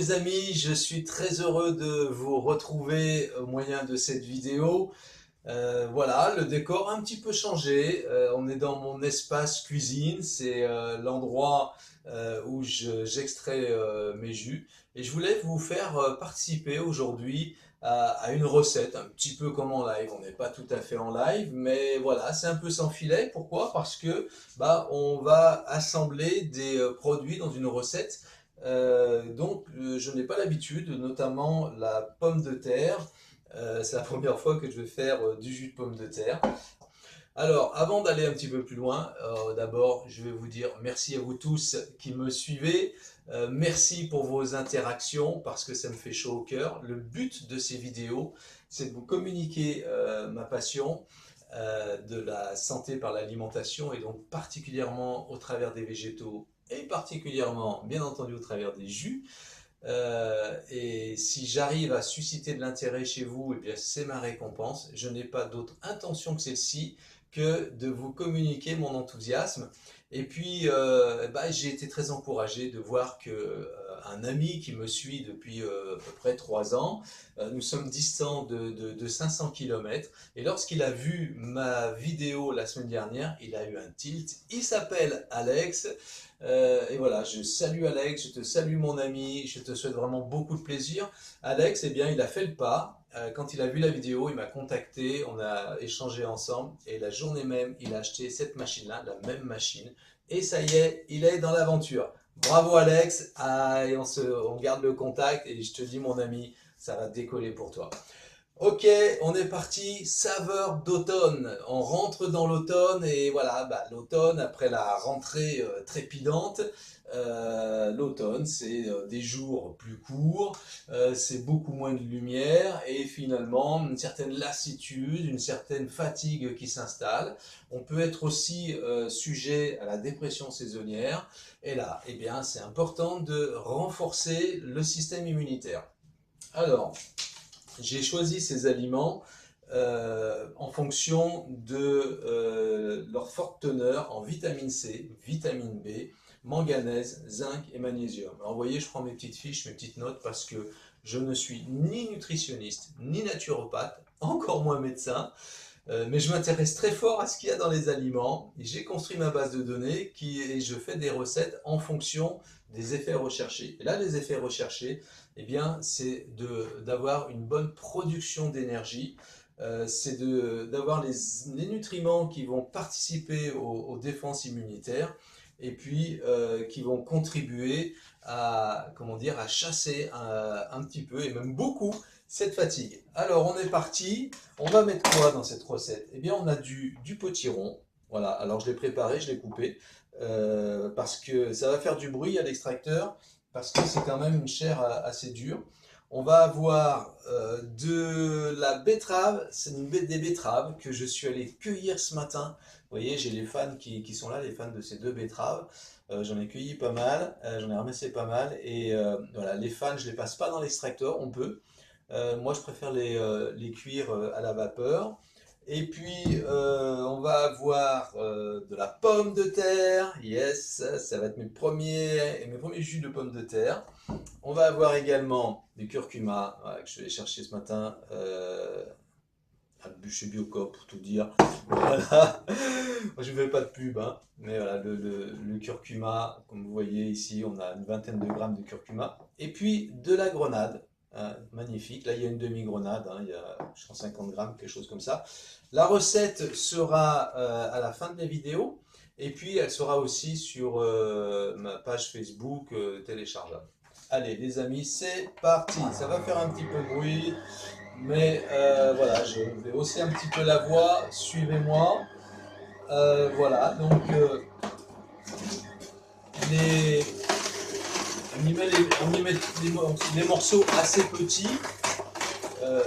les amis, je suis très heureux de vous retrouver au moyen de cette vidéo. Voilà, le décor a un petit peu changé. On est dans mon espace cuisine, c'est l'endroit où j'extrais mes jus. Et je voulais vous faire participer aujourd'hui à une recette, un petit peu comme en live. On n'est pas tout à fait en live, mais voilà, c'est un peu sans filet. Pourquoi? Parce que on va assembler des produits dans une recette je n'ai pas l'habitude, notamment la pomme de terre. C'est la première fois que je vais faire du jus de pomme de terre. Alors, avant d'aller un petit peu plus loin, d'abord, je vais vous dire merci à vous tous qui me suivez. Merci pour vos interactions parce que ça me fait chaud au cœur. Le but de ces vidéos, c'est de vous communiquer ma passion de la santé par l'alimentation et donc particulièrement au travers des végétaux et particulièrement, bien entendu, au travers des jus. Et si j'arrive à susciter de l'intérêt chez vous, eh bien c'est ma récompense. Je n'ai pas d'autre intention que celle-ci que de vous communiquer mon enthousiasme. Et puis, j'ai été très encouragé de voir que un ami qui me suit depuis à peu près 3 ans, nous sommes distants de 500 km, et lorsqu'il a vu ma vidéo la semaine dernière, il a eu un tilt. Il s'appelle Alex. Et voilà, je salue Alex, je te salue mon ami, je te souhaite vraiment beaucoup de plaisir. Alex, eh bien, il a fait le pas. Quand il a vu la vidéo, il m'a contacté, on a échangé ensemble et la journée même, il a acheté cette machine-là, la même machine. Et ça y est, il est dans l'aventure. Bravo Alex, et on garde le contact et je te dis mon ami, ça va décoller pour toi. Ok, on est parti, saveur d'automne. On rentre dans l'automne et voilà, l'automne après la rentrée trépidante, l'automne c'est des jours plus courts, c'est beaucoup moins de lumière et finalement une certaine lassitude, une certaine fatigue qui s'installe. On peut être aussi sujet à la dépression saisonnière et là, eh bien, c'est important de renforcer le système immunitaire. Alors, j'ai choisi ces aliments en fonction de leur forte teneur en vitamine C, vitamine B, manganèse, zinc et magnésium. Alors vous voyez, je prends mes petites fiches, mes petites notes parce que je ne suis ni nutritionniste, ni naturopathe, encore moins médecin. Mais je m'intéresse très fort à ce qu'il y a dans les aliments. J'ai construit ma base de données et je fais des recettes en fonction des effets recherchés. Et là, les effets recherchés, eh bien, c'est d'avoir une bonne production d'énergie, c'est d'avoir les nutriments qui vont participer aux défenses immunitaires et puis qui vont contribuer à, comment dire, à chasser un petit peu et même beaucoup cette fatigue. Alors, on est parti. On va mettre quoi dans cette recette? Eh bien, on a du potiron. Voilà, alors je l'ai préparé, je l'ai coupé, parce que ça va faire du bruit à l'extracteur, parce que c'est quand même une chair assez dure. On va avoir de la betterave, c'est des betteraves que je suis allé cueillir ce matin. Vous voyez, j'ai les fans qui sont là, les fans de ces 2 betteraves. J'en ai cueilli pas mal, j'en ai ramassé pas mal, et voilà, les fans, je les passe pas dans l'extracteur, on peut. Moi, je préfère les cuire à la vapeur. Et puis, on va avoir de la pomme de terre. Yes, ça va être mes premiers jus de pomme de terre. On va avoir également du curcuma, voilà, que je vais aller chercher ce matin chez Biocop pour tout dire. Voilà. Moi, je ne fais pas de pub, hein. Mais voilà, le curcuma, comme vous voyez ici, on a une vingtaine de grammes de curcuma. Et puis de la grenade, hein, magnifique. Là, il y a une demi-grenade, hein, il y a 150 grammes, quelque chose comme ça. La recette sera à la fin de la vidéo. Et puis, elle sera aussi sur ma page Facebook téléchargeable. Allez, les amis, c'est parti. Ça va faire un petit peu de bruit. Mais voilà, je vais hausser un petit peu la voix, suivez-moi. Voilà, donc les, on y met les morceaux assez petits. Euh,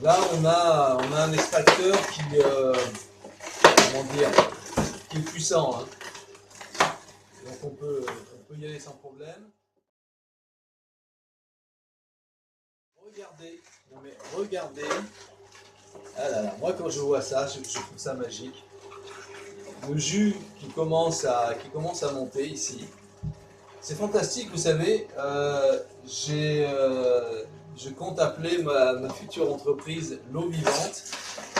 Là, on a un extracteur comment dire, qui est puissant, hein. Donc on peut y aller sans problème. Regardez, non mais regardez. Ah là là, moi quand je vois ça, je trouve ça magique. Le jus qui commence à monter ici. C'est fantastique, vous savez, je compte appeler ma future entreprise l'eau vivante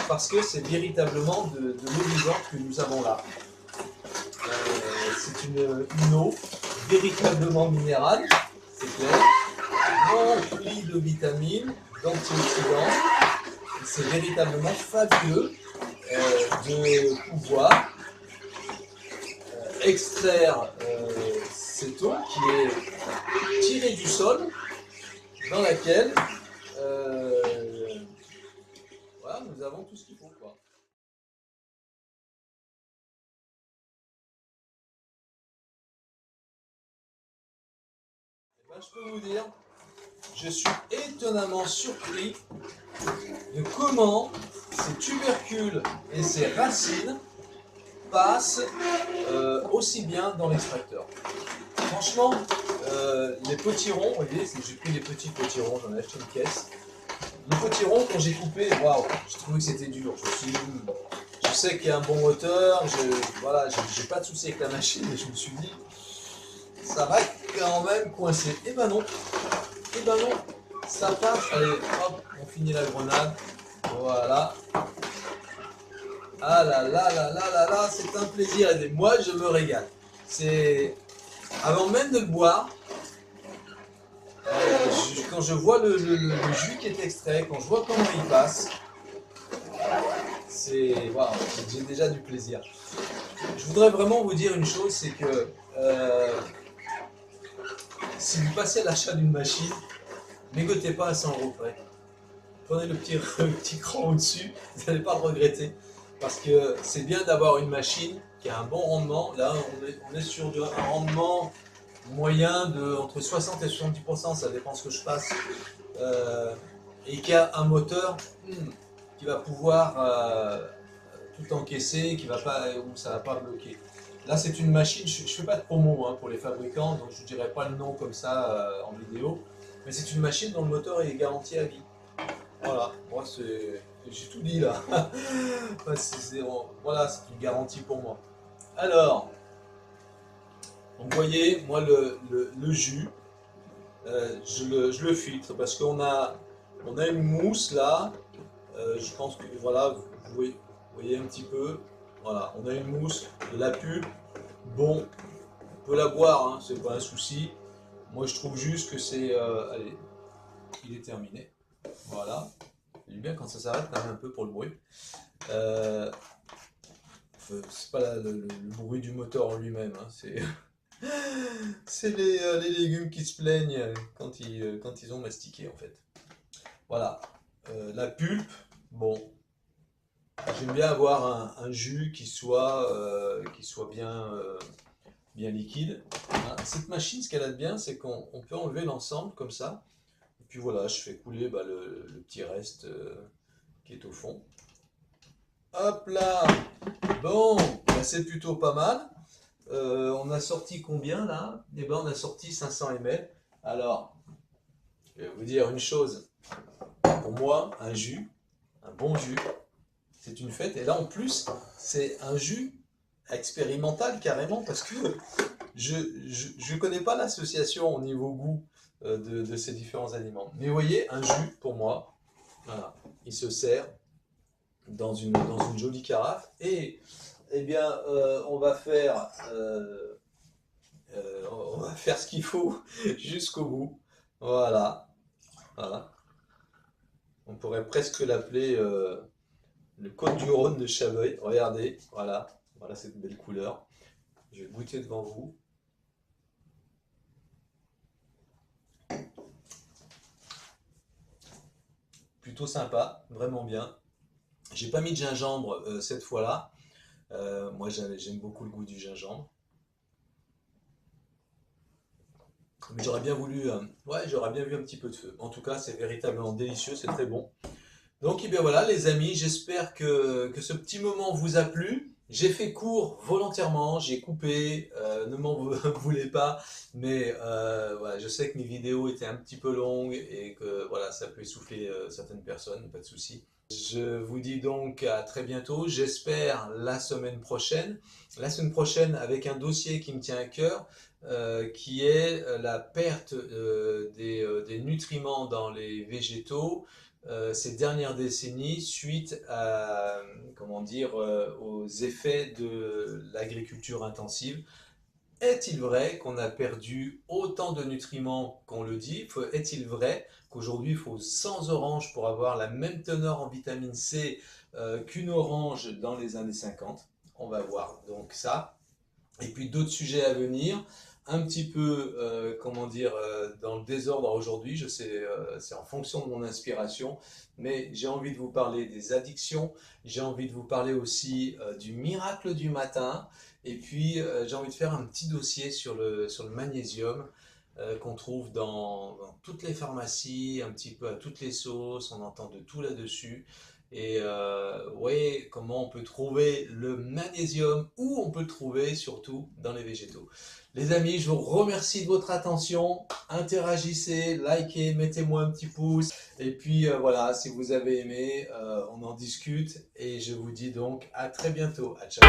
parce que c'est véritablement de l'eau vivante que nous avons là. C'est une eau véritablement minérale, c'est clair, remplie de vitamines, d'antioxydants. C'est véritablement fabuleux de pouvoir extraire cette eau qui est tirée du sol, dans laquelle voilà, nous avons tout ce qu'il faut, quoi. Et ben, je peux vous dire, je suis étonnamment surpris de comment ces tubercules et ces racines passent aussi bien dans l'extracteur. Franchement, les potirons, vous voyez, j'ai pris les petits potirons, j'en ai acheté une caisse. Les potirons, quand j'ai coupé, waouh, j'ai trouvé que c'était dur. Je me suis dit, je sais qu'il y a un bon moteur, voilà, j'ai pas de souci avec la machine, mais je me suis dit, ça va quand même coincer. Et ben non, ça passe. Allez, hop, on finit la grenade. Voilà. Ah là là là là là là, c'est un plaisir. Et moi, je me régale. C'est avant même de le boire. Quand je vois le jus qui est extrait, quand je vois comment il passe, c'est waouh, j'ai déjà du plaisir. Je voudrais vraiment vous dire une chose, c'est que si vous passez à l'achat d'une machine, négociez pas à 100 € près. Prenez le petit cran au-dessus, vous n'allez pas le regretter. Parce que c'est bien d'avoir une machine qui a un bon rendement. Là, on est sur un rendement moyen de entre 60 et 70%, ça dépend ce que je passe. Et qui a un moteur qui va pouvoir tout encaisser, où ça ne va pas bloquer. Là, c'est une machine, je ne fais pas de promo pour les fabricants, donc je ne dirai pas le nom comme ça en vidéo. Mais c'est une machine dont le moteur est garanti à vie. Voilà, moi j'ai tout dit là. Voilà, c'est une garantie pour moi. Alors, donc vous voyez, moi le jus, je le filtre parce qu'on a une mousse là. Je pense que voilà, vous voyez un petit peu. Voilà, on a une mousse, de la pulpe. Bon, on peut la boire, hein, c'est pas un souci. Moi je trouve juste que c'est. Allez, il est terminé. Voilà. J'aime bien quand ça s'arrête quand même un peu pour le bruit. C'est pas le bruit du moteur en lui-même, hein, c'est les légumes qui se plaignent quand ils ont mastiqué en fait. Voilà. La pulpe, bon, j'aime bien avoir un jus qui soit bien liquide. Hein. Cette machine, ce qu'elle a de bien, c'est qu'on peut enlever l'ensemble comme ça. Et puis voilà, je fais couler le petit reste qui est au fond. Hop là! Bon, bah, c'est plutôt pas mal. On a sorti combien là? Eh ben, on a sorti 500 ml. Alors, je vais vous dire une chose. Pour moi, un bon jus, c'est une fête. Et là, en plus, c'est un jus expérimental carrément parce que je ne connais pas l'association au niveau goût de ces différents aliments. Mais vous voyez, un jus, pour moi, voilà, il se sert dans une jolie carafe. Et eh bien, on va faire ce qu'il faut jusqu'au bout. Voilà. Voilà. On pourrait presque l'appeler le Côte-du-Rhône de Chaveuil. Regardez, voilà. Voilà cette belle couleur. Je vais goûter devant vous. Plutôt sympa, vraiment bien. J'ai pas mis de gingembre cette fois-là. Moi, j'aime beaucoup le goût du gingembre. Mais j'aurais bien voulu, j'aurais bien vu un petit peu de feu. En tout cas, c'est véritablement délicieux, c'est très bon. Donc, et bien voilà, les amis, j'espère que ce petit moment vous a plu. J'ai fait court volontairement, j'ai coupé, ne m'en voulez pas, mais voilà, je sais que mes vidéos étaient un petit peu longues et que voilà, ça peut essouffler certaines personnes, pas de souci. Je vous dis donc à très bientôt, j'espère la semaine prochaine. La semaine prochaine avec un dossier qui me tient à cœur, qui est la perte des nutriments dans les végétaux ces dernières décennies suite à, comment dire, aux effets de l'agriculture intensive. Est-il vrai qu'on a perdu autant de nutriments qu'on le dit? Est-il vrai qu'aujourd'hui il faut 100 oranges pour avoir la même teneur en vitamine C qu'une orange dans les années 50? On va voir donc ça. Et puis d'autres sujets à venir, un petit peu, comment dire, dans le désordre aujourd'hui, je sais, c'est en fonction de mon inspiration, mais j'ai envie de vous parler des addictions, j'ai envie de vous parler aussi du miracle du matin, et puis j'ai envie de faire un petit dossier sur le magnésium qu'on trouve dans toutes les pharmacies, un petit peu à toutes les sauces, on entend de tout là-dessus. Et ouais, comment on peut trouver le magnésium, où on peut le trouver surtout dans les végétaux. Les amis, je vous remercie de votre attention. Interagissez, likez, mettez-moi un petit pouce. Et puis voilà, si vous avez aimé, on en discute. Et je vous dis donc à très bientôt. À ciao.